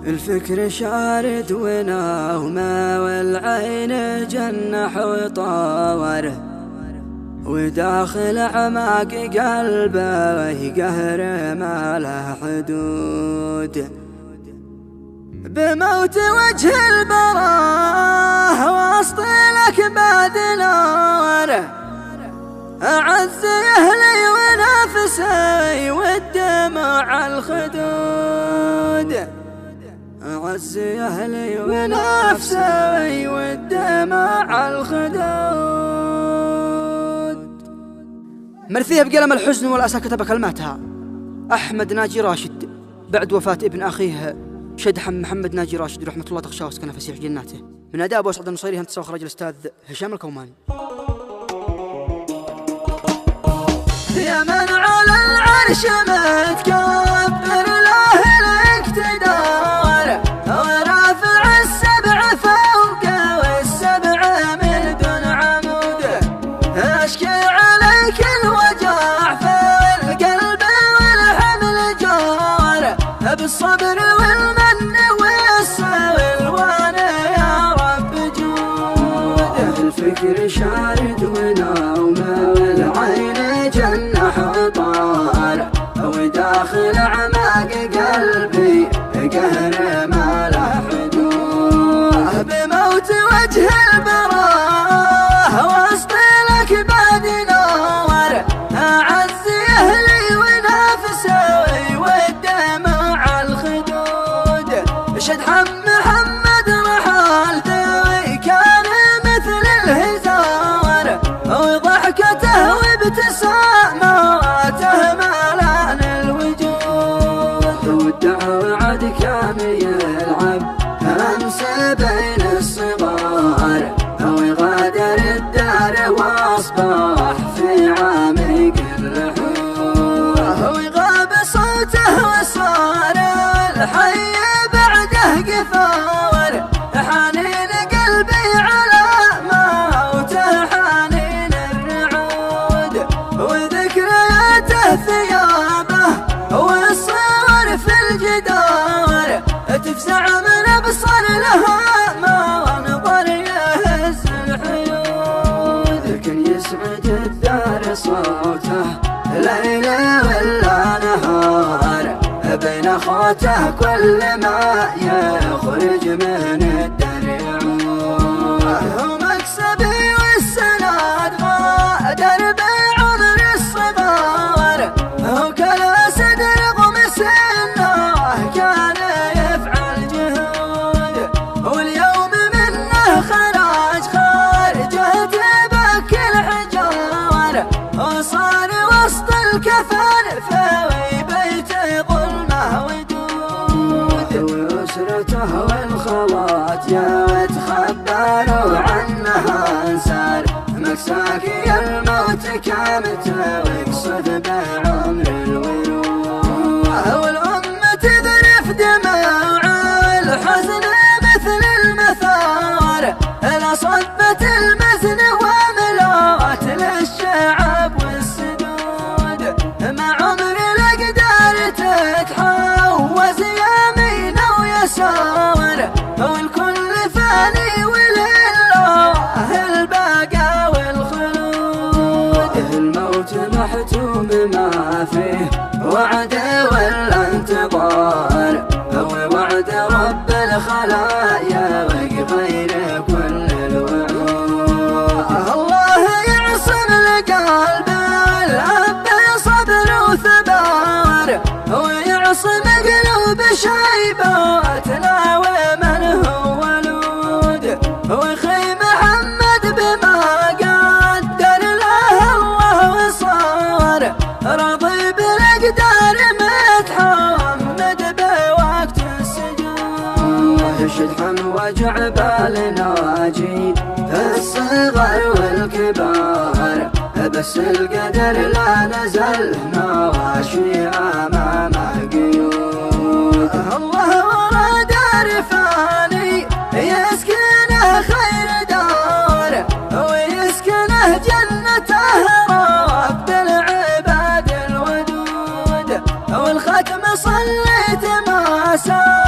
الفكر شارد وناومه والعين جنح وطاوره، وداخل أعماق قلبه قهر ما له حدود. بموت وجه البراه وسط الأكباد ناره، أعز أهلي ونفسي والدمع الخدود. أعز أهلي ونفسي والدمع الخدود. مرثية بقلم الحزن والأسى كتب كلماتها أحمد ناجي راشد بعد وفاة ابن أخيه شدحم محمد ناجي راشد رحمة الله تغشاه وسكن فسيح جناته، من أداء أبو سعد النصيري. هندسة وإخراج الأستاذ هشام الكوماني. يا من على العرش متكبر له الاقتدار، ورافع السبع فوق والسبع من دون عموده، أشكي عليك الوجع في القلب والحمل جار، بالصبر والمن والسلوان يا رب جوده. الفكر شارد وناومه والعين جنح وطار، وداخل أعماق قلبي قهر ما له حدود. بموت وجه البراه وسط الأكباد نور، أعز أهلي ونفسي والدمع الخدود. شدحم محمد رحالته كان مثل الهزار، وضحكته وابتساماته ملان الوجود. والدعوة عد كان يلعب أمس بين الصغار، ويغادر الدار واصبح في عميق اللحود. ويغاب صوته وصار الحي بعده قفار، حنين قلبي على موته حنين الرعود. وذكرياته ثيابه والصور في الجدار، تفزع من أبصر لها ما نظر يهز الحيود. لكن يسعد الدار صوته ليل ولا نهار، بين أخواته كل ما يخرج من الدرعود. هو مكسبي والسناد غادر بعمر الصغار، هو كالأسد رغم سنه كان يفعل جهود. واليوم منه خرجه تبكي الحجار، وصار وسط الكفن في بيته ظلمه ودود. وأسرته والخوات جاءت خبروا عنها انسار، مكساكي الموت كامت ويقصد بعمر الورود. والأم تذرف دموع الحزن مثل المثار، لصبت المزن وملوت للشعب والسدود. مع عمر الأقدار تتحوز يمين ويسار، والكل فاني ولله البقا والخلود. الموت محتوم ما فيه وعد ولا انتظار، ووعد رب الخلايا وغير كل الوعود. الله يعصم القلب والأب صبر وثبار، ويعصم قلوب شيباتنا ومن هو ولود. ويخي محمد بما قدر له الله وصار، راضي بالأقدار متحمد بوقت السجود. شدحم وجع بالناجي الصغر والكبار، بس القدر لا نزل مواشي أمامه قيود. الله ورد عرفاني يسكنه خير دار، ويسكنه جنته رب العباد الودود. والختم صليت ما سار